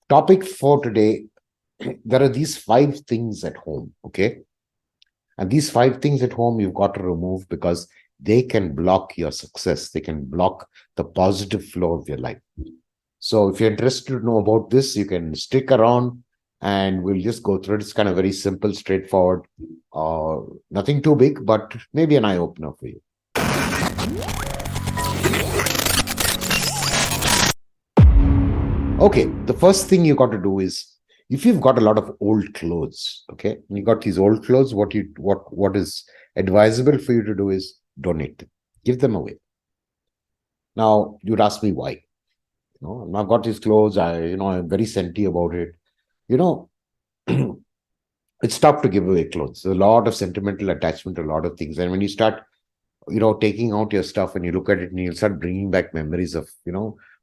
Topic for today, there are these 5 things at home, okay? And these 5 things at home you've got to remove because they can block your success. They can block the positive flow of your life. So if you're interested to know about this, you can stick around and we'll just go through it. It's kind of very simple, straightforward, uh, nothing too big, but maybe an eye opener for you. Okay, the first thing you got to do is if you've got a lot of old clothes, okay, you got these old clothes, what is advisable for you to do is donate them, give them away. Now you'd ask me why. I've got these clothes, I'm very senti about it. You know, it's tough to give away clothes. There's a lot of sentimental attachment to a lot of things. And when you start, taking out your stuff and you look at it and you'll start bringing back memories of,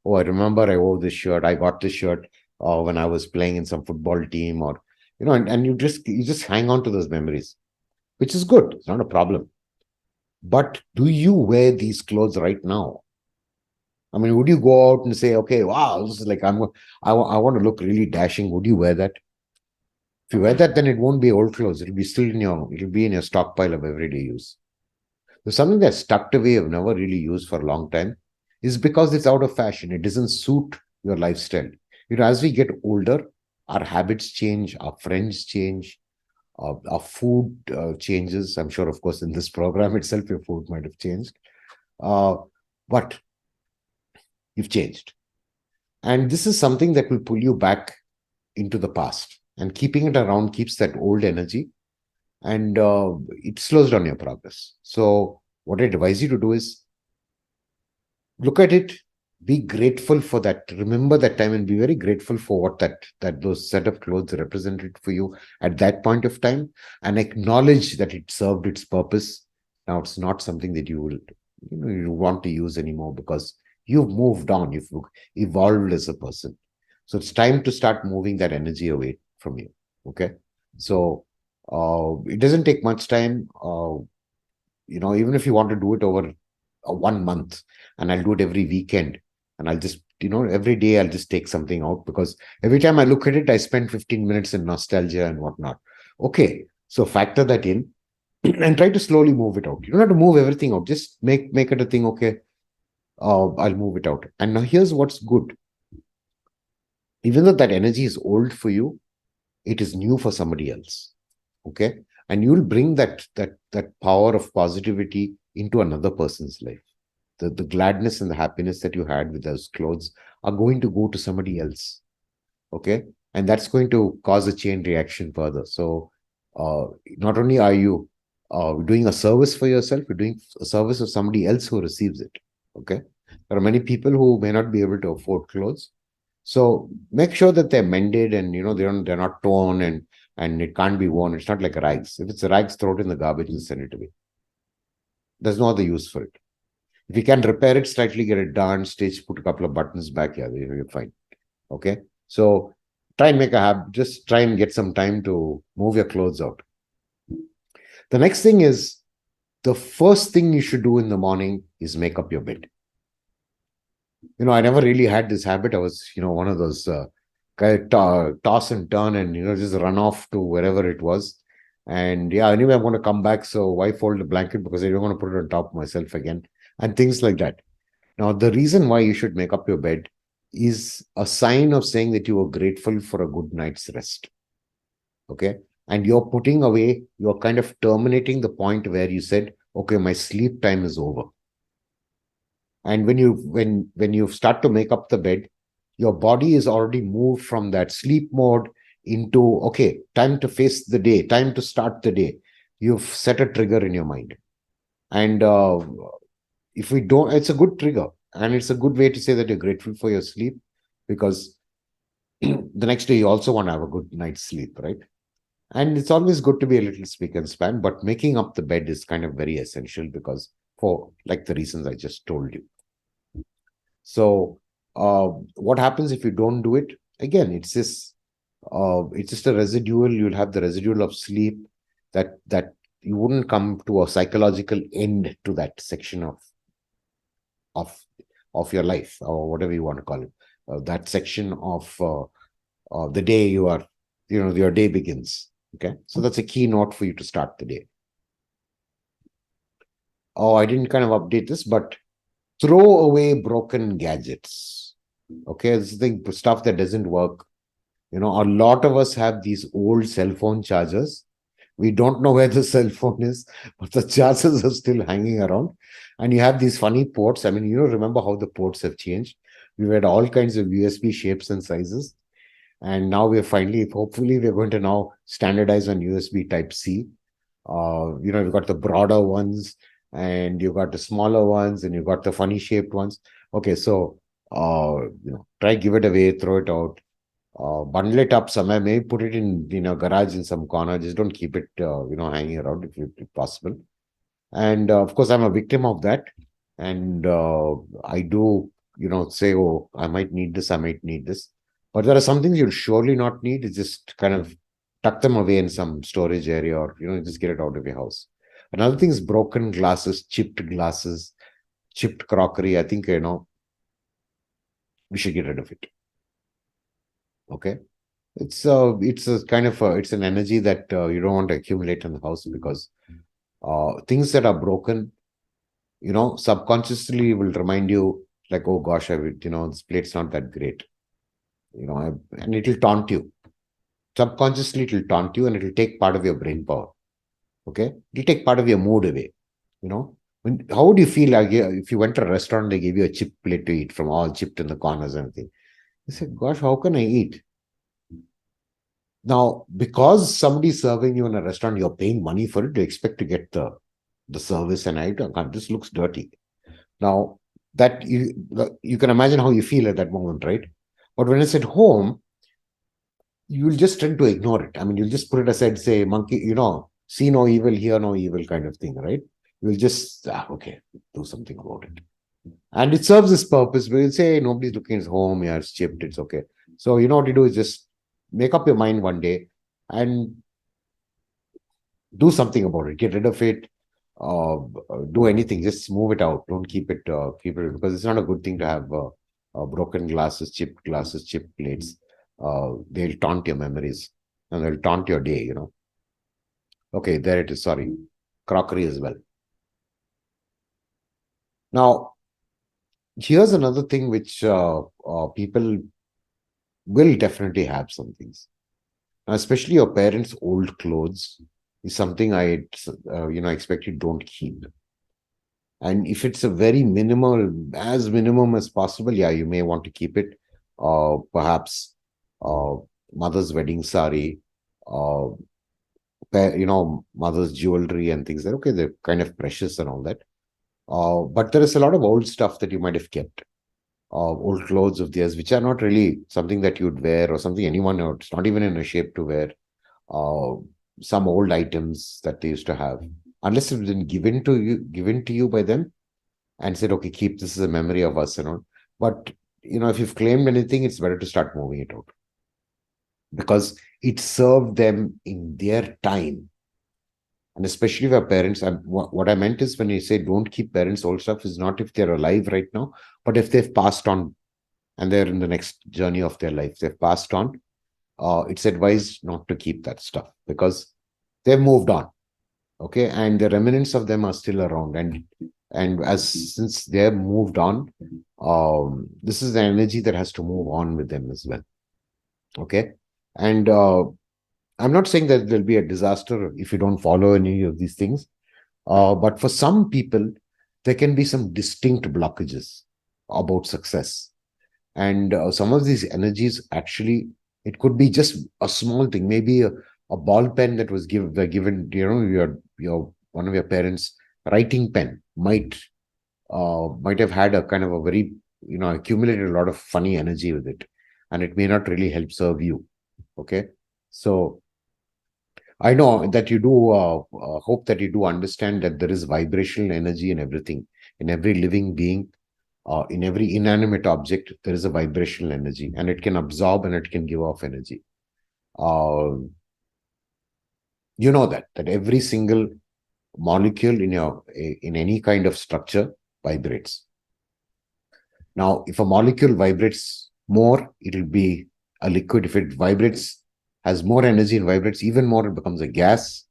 oh, I remember I wore this shirt. I got this shirt when I was playing in some football team or, and you just hang on to those memories, which is good. It's not a problem. But do you wear these clothes right now? I mean, would you go out and say, okay, wow, this is like, I want to look really dashing. Would you wear that? If you wear that, then it won't be old clothes. It'll be in your stockpile of everyday use. So something that's tucked away, I've never really used for a long time, is because it's out of fashion. It doesn't suit your lifestyle. As we get older, our habits change, our friends change, our food changes. I'm sure, of course, in this program itself, your food might have changed. But you've changed. And this is something that will pull you back into the past. And keeping it around keeps that old energy and it slows down your progress. So what I advise you to do is look at it, be grateful for that, remember that time and be very grateful for what that those set of clothes represented for you at that point of time, and acknowledge that it served its purpose. Now it's not something that you want to use anymore because you've moved on, you've evolved as a person. So it's time to start moving that energy away from you. Okay. So it doesn't take much time. Even if you want to do it over 1 month, and I'll do it every weekend, and I'll just, every day I'll just take something out because every time I look at it, I spend 15 minutes in nostalgia and whatnot. Okay. So factor that in and try to slowly move it out. You don't have to move everything out. Just make it a thing. Okay. I'll move it out. And now here's what's good. Even though that energy is old for you, it is new for somebody else. Okay. And you'll bring that power of positivity into another person's life. The gladness and the happiness that you had with those clothes are going to go to somebody else. Okay. And that's going to cause a chain reaction further. So not only are you doing a service for yourself, you're doing a service of somebody else who receives it. Okay. There are many people who may not be able to afford clothes. So make sure that they're mended and they're not torn and it can't be worn. It's not like rags. If it's a rags, throw it in the garbage and send it away. There's no other use for it. If you can repair it slightly, get it done, stitch, put a couple of buttons back, yeah, you're fine. Okay. So try and make a habit. Just try and get some time to move your clothes out. The next thing is, the first thing you should do in the morning is make up your bed. I never really had this habit. I was, one of those toss and turn and, just run off to wherever it was. And yeah, anyway, I'm going to come back. So why fold a blanket? Because I don't want to put it on top of myself again and things like that. Now, the reason why you should make up your bed is a sign of saying that you are grateful for a good night's rest. Okay. And you're you're kind of terminating the point where you said, okay, my sleep time is over. And when you start to make up the bed, your body is already moved from that sleep mode into, okay, time to face the day, time to start the day. You've set a trigger in your mind. And if we don't, it's a good trigger. And it's a good way to say that you're grateful for your sleep, because the next day you also want to have a good night's sleep, right? And it's always good to be a little speak and span, but making up the bed is kind of very essential because for like the reasons I just told you. So what happens if you don't do it? Again, it's just a residual. You'll have the residual of sleep that you wouldn't come to a psychological end to that section of your life, or whatever you want to call it. That section of the day your day begins. Okay, so that's a key note for you to start the day. Oh, I didn't kind of update this, but throw away broken gadgets. Okay, this is the stuff that doesn't work. A lot of us have these old cell phone chargers. We don't know where the cell phone is, but the chargers are still hanging around. And you have these funny ports. I mean, remember how the ports have changed. We've had all kinds of USB shapes and sizes. And now hopefully, we're going to now standardize on USB Type C. You've got the broader ones, and you've got the smaller ones, and you've got the funny shaped ones. Okay, so try give it away, throw it out, bundle it up somewhere, maybe put it in garage in some corner. Just don't keep it hanging around if possible. And of course, I'm a victim of that, and I do say, oh, I might need this, but there are some things you'll surely not need. It's just kind of tuck them away in some storage area, or just get it out of your house. Another thing is broken glasses, chipped glasses, chipped crockery. I think we should get rid of it. Okay, it's a kind of it's an energy that you don't want to accumulate in the house, because things that are broken, subconsciously will remind you, like, oh gosh, this plate's not that great, and it'll taunt you. Subconsciously, it'll taunt you, and it'll take part of your brain power. Okay, it'll take part of your mood away. How would you feel like if you went to a restaurant and they gave you a chipped plate to eat, from all chipped in the corners and everything? You said, gosh, how can I eat? Now, because somebody's serving you in a restaurant, you're paying money for it, you expect to get the service, and this looks dirty. Now, that you can imagine how you feel at that moment, right? But when it's at home, you'll just tend to ignore it. I mean, you'll just put it aside, say, monkey, see no evil, hear no evil kind of thing, right? You'll just, okay, do something about it. And it serves this purpose. We'll say, nobody's looking at home, yeah, it's chipped, it's okay. So, what you do is just make up your mind one day and do something about it. Get rid of it. Do anything. Just move it out. Don't keep it. Because it's not a good thing to have broken glasses, chipped plates. They'll taunt your memories, and they'll taunt your day. Okay, there it is. Sorry, crockery as well. Now, here's another thing which people will definitely have some things. Now, especially your parents' old clothes is something I expect you don't keep. And if it's a very as minimum as possible, yeah, you may want to keep it. Perhaps mother's wedding sari, mother's jewelry and things like that. Okay, they're kind of precious and all that. But there is a lot of old stuff that you might have kept. Old clothes of theirs, which are not really something that you'd wear, or something anyone, or it's not even in a shape to wear. Some old items that they used to have, unless it's been given to you by them and said, okay, keep this as a memory of us, But if you've claimed anything, it's better to start moving it out, because it served them in their time. And especially for parents, what I meant is, when you say don't keep parents' old stuff, is not if they're alive right now, but if they've passed on and they're in the next journey of their life, they've passed on. It's advised not to keep that stuff, because they've moved on. Okay, and the remnants of them are still around, and since they've moved on, this is the energy that has to move on with them as well. Okay, and I'm not saying that there'll be a disaster if you don't follow any of these things, but for some people, there can be some distinct blockages about success. And some of these energies, actually, it could be just a small thing, maybe a ball pen that was given, your one of your parents' writing pen might have had a kind of a very, accumulated a lot of funny energy with it, and it may not really help serve you. Okay, so I know that you do hope that you do understand that there is vibrational energy in everything, in every living being. In every inanimate object, there is a vibrational energy, and it can absorb and it can give off energy. You know that every single molecule in any kind of structure vibrates. Now, if a molecule vibrates more, it'll be a liquid. If it vibrates, has more energy and vibrates even more, it becomes a gas.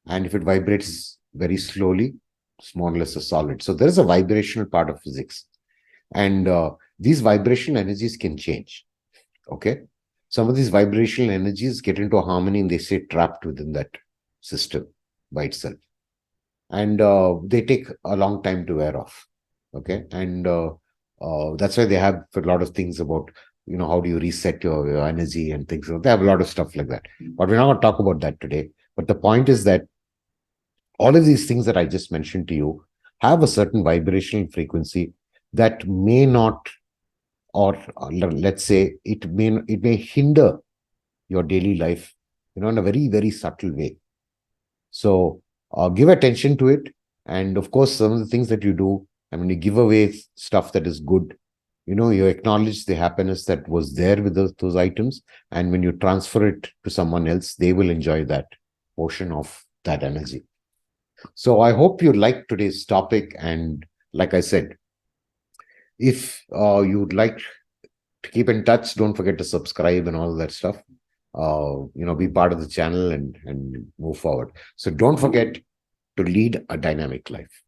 And if it vibrates very slowly, it's more or less a solid. So there is a vibrational part of physics. And these vibrational energies can change. Okay. Some of these vibrational energies get into a harmony and they stay trapped within that system by itself. And they take a long time to wear off. Okay. And that's why they have a lot of things about, how do you reset your energy and things. They have a lot of stuff like that. But we're not going to talk about that today. But the point is that all of these things that I just mentioned to you have a certain vibrational frequency that may not, or let's say it may hinder your daily life, in a very, very subtle way. So give attention to it. And of course, some of the things that you do, I mean, you give away stuff that is good. You acknowledge the happiness that was there with those items. And when you transfer it to someone else, they will enjoy that portion of that energy. So I hope you liked today's topic. And like I said, if you'd like to keep in touch, don't forget to subscribe and all that stuff. Be part of the channel and move forward. So don't forget to lead a dynamic life.